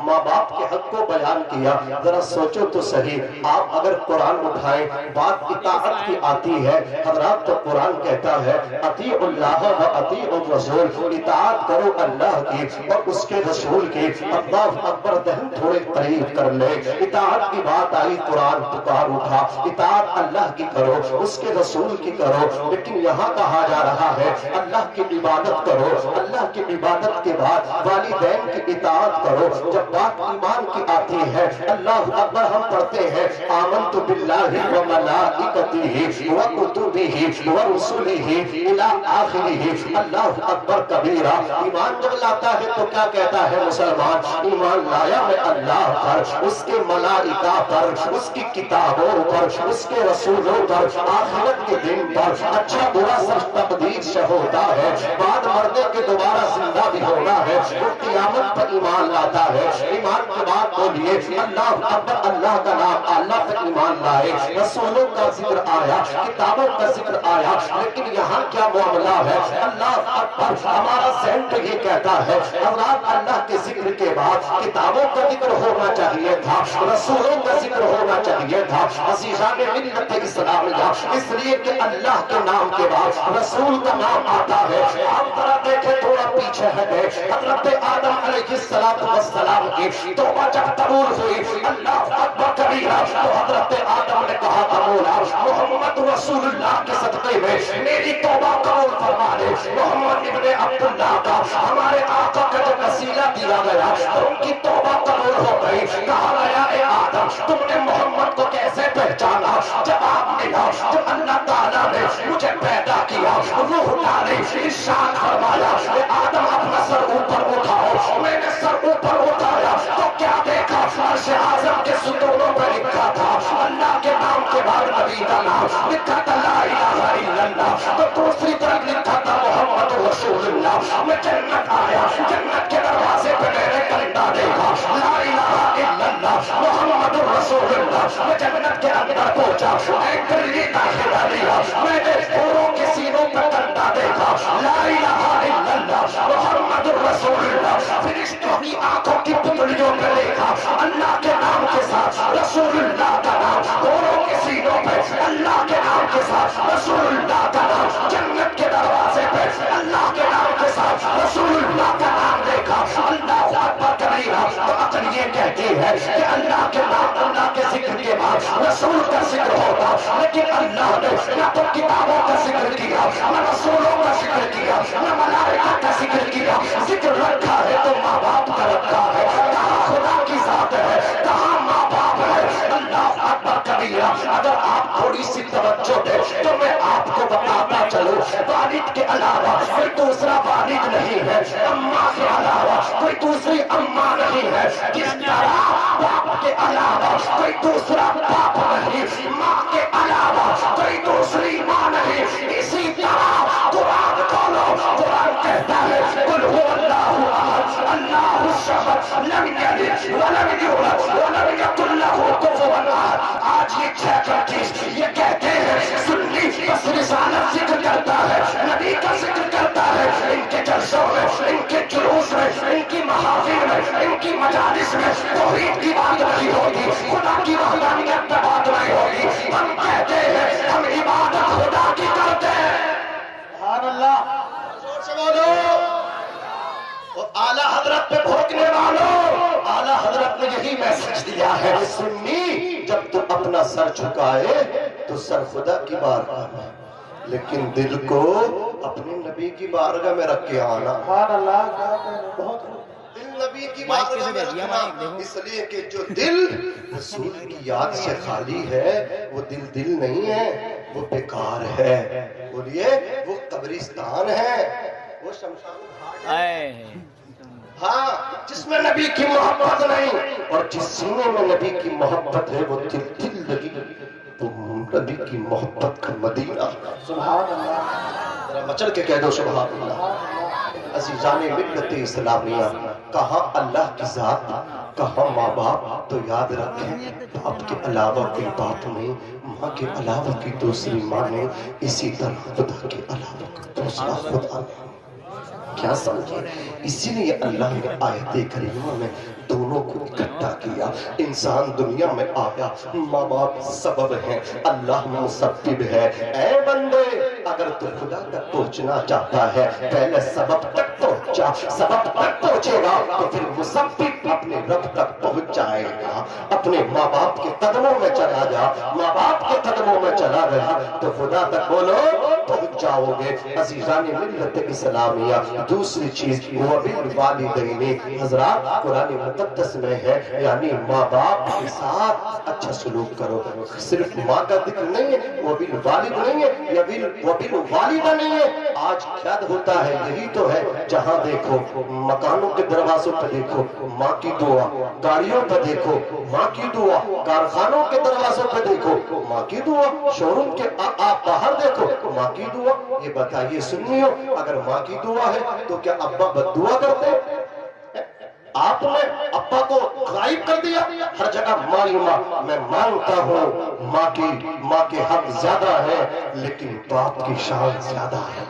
ماں باپ کے حق کو بیان کیا. ذرا سوچو تو صحیح, آپ اگر قرآن اٹھائیں بات اطاعت کی آتی ہے حضرات, تو قرآن کہتا ہے اطیعوا اللہ و اطیعوا الرسول, اطاعت کرو اللہ کی اور اس کے رسول کی. اللہ اکبر, دہن تھوڑے قریب کر لے. اطاعت کی بات آئی, قرآن پکار اٹھا, اطاعت اللہ کی کرو, اس کے رسول کی کرو. لیکن یہاں کہا جا رہا ہے اللہ کی عبادت کرو, اللہ کی عبادت کے بعد والدین کی اطاعت کرو. جب بات ایمان کی آتی ہے اللہ اکبر, ہم پڑھتے ہیں آمنت باللہ و ملائکتہ و کتبہ و رسلہ الی آخرہ. اللہ اکبر کبیرہ. ایمان جب لاتا ہے تو کیا کہتا ہے مسلمان؟ ایمان لایا میں اللہ پر, اس کے ملائکہ پر, اس کی کتابوں پر, اس کے رسولوں پر, آخرت کے دن پر, اچھا برا سب تقدیر سے ہوتا ہے, بعد مرنے کے دوبارہ زندہ بھی ہونا ہے, وہ قیامت پر ایمان لاتا ہے. ایمان کے بعد بولیے اللہ اکبر, اللہ کا نام, اللہ پر ایمان لائے. رسولوں کا ذکر آیا, کتابوں کا ذکر آیا, لیکن یہاں کیا معاملہ ہے؟ اللہ اکبر. ہمارا ذہن تو یہ کہتا ہے حضرات اللہ کے ذکر کے بعد کتابوں کا ذکر ہونا چاہیے تھا, رسولوں کا ذکر ہونا چاہیے تھا. عزیزان ملت اسلامیہ, اس لیے کہ اللہ کے نام کے بعد رسول کا نام آتا ہے. آپ ذرا دیکھیں تھوڑا پیچھے ہے, حضرت آدم علیہ السلام کی توبہ جب قبول ہوئی, اللہ اکبر کبیرہ, تو حضرت آدم نے کہا تھا مولا محمد رسول اللہ کے صدقے میں میری توبہ قبول فرما دے. محمد ابن عبداللہ کا ہمارے آقا کا جو وسیلہ دیا گیا تو ان کی توبہ قبول ہو گئی. کہا گیا اے آدم تم نے محمد کو کیسے پہچانا؟ جواب ملا جب اللہ تعالیٰ نے مجھے پیدا کیا, روح ڈالی, ارشاد فرمایا اے آدم اپنا سر اوپر اٹھاؤ. میں نے سر اوپر اٹھایا تو کیا دیکھا؟ عرش اعظم کے ستونوں پہ لکھا تھا اللہ کے نام کے بعد نبی کا نام لکھا تھا لا الہ الا اللہ, تو دوسری طرف لکھا تھا محمد رسول اللہ. میں جنت آیا, جنت کے دروازے پہ میں نے کلندہ دیکھا لا الہ الا اللہ محمد رسول اللہ. میں جنت کے اندر پہنچا, ایک دلی داخل لیا, میں نے حوروں کے سینوں پہ کلندہ دیکھا لا الہ الا اللہ محمد رسول اللہ. فرشتوں کی آنکھوں کی پتلیوں پہ دیکھا اللہ کے نام کے ساتھ رسول اللہ کا نام, حوروں کے سینوں پہ اللہ کے نام کے ساتھ رسول اللہ کا نام, جنت کے دروازے پہ اللہ کے نام کے ساتھ رسول اللہ کا نام دیکھا. اللہ اکبر کبیرہ. تو عقل یہ کہتی ہے کہ اللہ کے نام, اللہ کے ذکر کے بعد رسول کا ذکر ہوتا, لیکن اللہ نے نہ تو کتابوں کا ذکر کیا, نہ رسولوں کا ذکر کیا, نہ ملائکہ کا ذکر کیا. ذکر رکھا ہے تو ماں باپ کا رکھا ہے. کہاں خدا کی ذات ہے, کہاں ماں باپ ہے. اللہ اکبر کبیرہ. اگر آپ تھوڑی سی توجہ دیں تو میں آپ کو بتاتا چلوں, والد کے علاوہ کوئی دوسرا والد نہیں ہے, اماں کے علاوہ کوئی دوسری اماں نہیں ہے, کس طرح باپ کے علاوہ کوئی دوسرا باپ نہیں, ماں کے علاوہ کوئی دوسری ماں نہیں. اسی طرح قرآن کھولو, قرآن کہتا ہے قل هو اللہ احد اللہ الصمد لم یلد ولم یولد ولم یکن له کفوا احد. آج یہ 6 یہ کہتے ہیں سنی بس رسالت ذکر کرتا ہے, نبی کا ذکر کرتا ہے, ان کے جلسوں میں, ان کے جلوس میں, ان کی محافل میں, ان کی مجالس میں توحید کی بات نہیں ہوگی, خدا کی وحدانیت پہ بات نہیں ہوگی. ہم کہتے ہیں ہم عبادت خدا کی کرتے ہیں. سبحان اللہ. زور سے بولو. اور اعلیٰ حضرت پہ بھوکنے والوں, اعلیٰ حضرت نے یہی میسج دیا ہے سنی جب تو اپنا سر جھکائے تو سر خدا کی بارگاہ میں, لیکن دل کو اپنے نبی کی بارگاہ میں رکھ کے آنا. سبحان اللہ. دل نبی کی بارگاہ میں رکھنا, اس لیے کہ جو دل رسول کی یاد سے خالی ہے وہ دل نہیں ہے, وہ بیکار ہے. بولیے وہ قبرستان ہے, وہ شمشان گھاٹ ہے. ہاں, جس میں نبی کی محبت نہیں, اور جس سینے میں نبی کی محبت ہے وہ دل لگی, وہ نبی کی محبت کا مدینہ. سبحان اللہ. ذرا مچل کے کہہ دو سبحان اللہ. عزیزان ملت اسلامیہ, کہاں اللہ کی ذات, کہاں ماں باپ, تو یاد رکھیں باپ کے علاوہ کوئی باپ نہیں, ماں کے علاوہ کی دوسری ماں نہیں, اسی طرح خدا کے علاوہ کوئی دوسرا خدا نہیں. کیا سمجھے؟ اسی لیے اللہ نے آیت کریمہ میں دونوں کو اکٹھا کیا. انسان دنیا میں آیا، ماں باپ سبب ہیں، اللہ مسبب ہے. اے بندے اگر تو خدا تک پہنچنا چاہتا ہے پہلے سبب تک پہنچا، سبب تک پہنچے گا تو پھر مسبب اپنے رب تک پہنچ جائے گا. اپنے ماں باپ کے قدموں میں چلا جا، ماں باپ کے قدموں میں چلا گیا تو خدا تک بولو پہنچ جاؤ گے. عزیزان ملت اسلامیہ، دوسری چیز وبالوالدین، حضرات قرآن مقدس میں ہے یعنی ماں باپ کے ساتھ اچھا سلوک کرو. صرف ماں کا ذکر نہیں ہے، وبالوالد نہیں ہے، وبالوالدہ نہیں ہے. آج کیا ہوتا ہے یہی تو ہے، جہاں دیکھو مکانوں کے دروازوں پہ دیکھو ماں کی دعا، گاڑیوں پہ دیکھو ماں کی دعا، کارخانوں کے دروازوں پہ دیکھو ماں کی دعا، شو روم کے آپ باہر دیکھو ماں کی دعا. یہ بتائیے سنیو، اگر ماں کی دعا ہے تو کیا ابا بد دعا کرتے؟ آپ نے ابا کو غائب کر دیا. ہر جگہ ماں ماں. میں مانتا ہوں ماں کے حق زیادہ ہے لیکن باپ کی شان زیادہ ہے.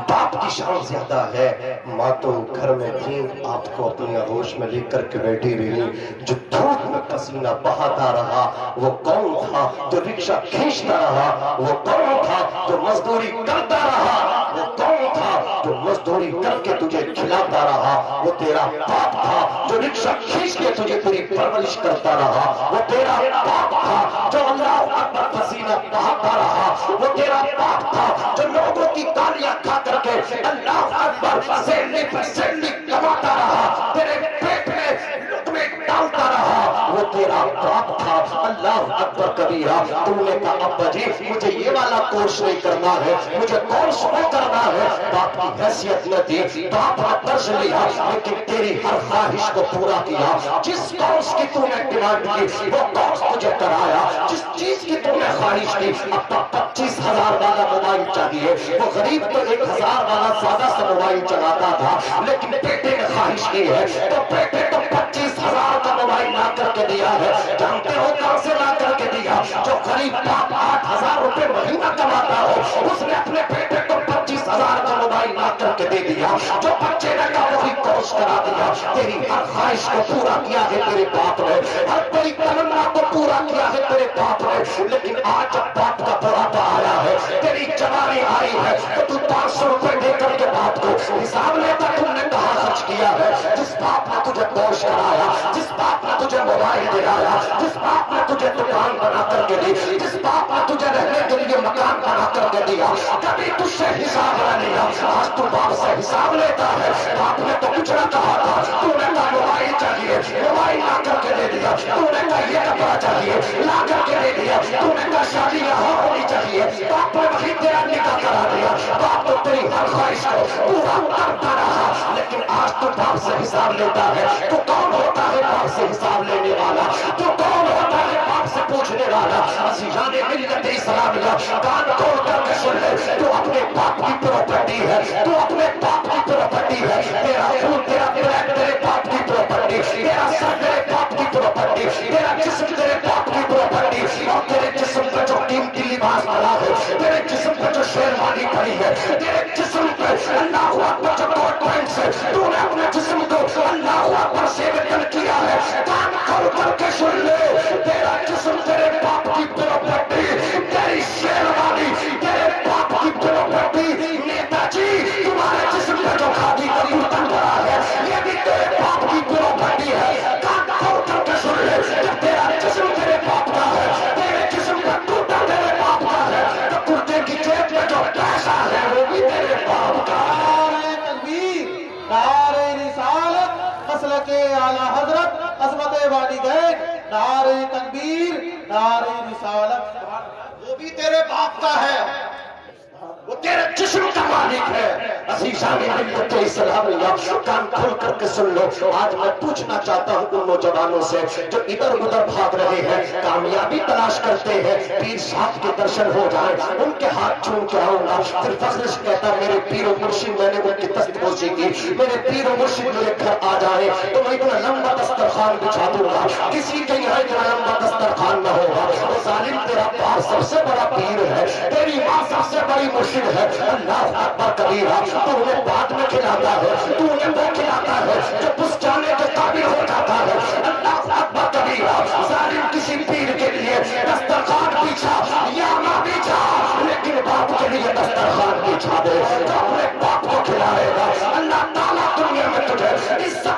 باپ کی شان زیادہ ہے. ماں تو گھر میں تھی، آپ کو اپنی آغوش میں لے کر کے بیٹھی رہی. جو دھوپ میں پسینہ بہاتا رہا وہ کون تھا؟ جو رکشہ کھینچتا رہا وہ کون تھا؟ جو مزدوری کرتا رہا وہ کون تھا؟ جو مزدوری کر کے تجھے کھلاتا رہا وہ تیرا باپ تھا. جو رکشہ کھینچ کے تجھے پوری پرورش کرتا رہا وہ تیرا باپ تھا. جو اللہ اکبر پسینہ بہاتا رہا وہ تیرا باپ تھا. جو لوگوں کی تالیاں کھا کر کے اللہ اکبر سیلی پر سیلی کماتا رہا، تیرے پیٹ میں لقمے ڈالتا رہا وہ تیرا باپ تھا. اللہ اکبر کبیرہ. تم نے کہا ابا جی مجھے یہ والا کورس نہیں کرنا ہے، مجھے کورس وہ کرنا ہے. باپ کی حیثیت نہ دی، باپ نے قرض لیا لیکن تیری ہر خواہش کو پورا کیا. جس کورس کی تو نے ڈیمانڈ کی وہ کورس تجھے کرایا. جس چیز کی تو نے خواہش کی، ابا 25,000 والا موبائل چاہیے، وہ غریب تو 1,000 والا سادہ سا موبائل چلاتا تھا لیکن بیٹے نے خواہش کی ہے تو بیٹے تو 25,000 کا موبائل لا کر کے دیا ہے. جانتے ہو کہاں سے لا کر کے دیا؟ جو غریب باپ 8,000 روپے مہینہ کماتا ہو اس نے اپنے بیٹے کو 25,000 کا موبائل لا کر کے دے دیا. جو بچے نے کہا وہی کورس کرا دیا. تیری ہر خواہش کو پورا کیا ہے تیرے باپ نے، ہر بڑی تمنا کو پورا کیا ہے تیرے باپ نے. لیکن آج جب باپ کا بڑھاپا آیا ہے، تیری جوانی آئی ہے تو تو 500 روپے دے کر کے باپ کو حساب لیتا تم نے کہاں خرچ کیا ہے؟ جس باپ نے تجھے پوش کرایا، جس باپ نے تجھے موبائل دلایا، جس باپ نے تجھے دکان بنا کر کے دی، جس باپ نے تجھے رہنے کے لیے مکان بنا کر کے دیا، کبھی تجھ سے حساب نہ لیا. آج تو باپ سے حساب لیتا ہے. باپ نے تو کچھ نہ کہا تھا، تو نے کہا موبائل چاہیے، موبائل لا کر کے دے دیا. تو نے کہا یہ کپڑا چاہیے، لا کر کے دے دیا. تو نے کہا شادی یہاں ہونی چاہیے، باپ نے وہی تیرا نکاح کرا دیا. باپ تو تیری ہر خواہش کو پورا کرتا رہا لیکن آج تو باپ سے حساب لیتا ہے. تو کون ہوتا ہے باپ سے حساب لینے والا؟ تو کون ہوتا ہے باپ سے پوچھنے والا؟ عزیزان ملت اسلامیہ کان کھول کر کے سن لے، تو اپنے باپ کی پراپرٹی ہے، تو اپنے باپ کی پراپرٹی ہے. تیرا خون تیرا بلڈ تیرے باپ کی پراپرٹی، تیرا سر تیرے باپ کی پراپرٹی، تیرا جسم تیرے باپ کی پراپرٹی. اور تیرے جسم پہ جو قیمتی لباس پڑا ہے، تیرے جسم پہ جو شیروانی پڑی ہے، تیرے جسم پہ اللہ اکبر جو کوٹ پینٹ سے تو نے اپنے جسم کو اللہ اکبر سے بدل کیا ہے. کان کھول کر کے سن لے، تیرا جسم تیرے باپ کی پراپرٹی، تیری شیروانی تیرے باپ کی پراپرٹی. نیتا جی تمہارے جسم پہ جو کھادی کا برتن پڑا ہے یہ بھی تیرے باپ کی پراپرٹی ہے. کان کھول کر کے سن لے، جب تیرا جسم تیرے باپ کا ہے، تیرے جسم کا ٹوٹا تیرے باپ کا ہے، تو کرتے کی جیب میں جو پیسہ ہے وہ بھی تیرے باپ کا ہے. نعرہ رسالت، مسلک اعلی حضرت، عظمت والدین، نعرہ تکبیر، نعرہ رسالت. وہ بھی تیرے باپ کا ہے، وہ تیرے جسم کا مالک ہے. عزیزان ملت اسلامیہ کان کھول کر کے سن لو. آج میں پوچھنا چاہتا ہوں ان نوجوانوں سے جو ادھر ادھر بھاگ رہے ہیں، کامیابی تلاش کرتے ہیں، پیر صاحب کے درشن ہو جائیں، ان کے ہاتھ چوم کے آؤں گا. پھر فخر سے کہتا میرے پیر و مرشد، میں نے ان کی دست بوسی کی، میرے پیر و مرشد میرے گھر آ جائے تو میں اتنا لمبا دسترخوان بچھا دوں گا، کسی کے یہاں اتنا لمبا دسترخوان نہ ہوگا. وہ ظالم تیرا باپ سب سے بڑا پیر ہے، تیری ماں سب سے بڑی مرشد ہے. اللہ اکبر کبیرہ. تو انہیں بعد میں کھلاتا ہے، تو انہیں وہ کھلاتا ہے جو اس جانے کے پہنچا دے، جو اپنے باپ کو کھلائے گا اللہ تعالیٰ دنیا میں تجھے عزت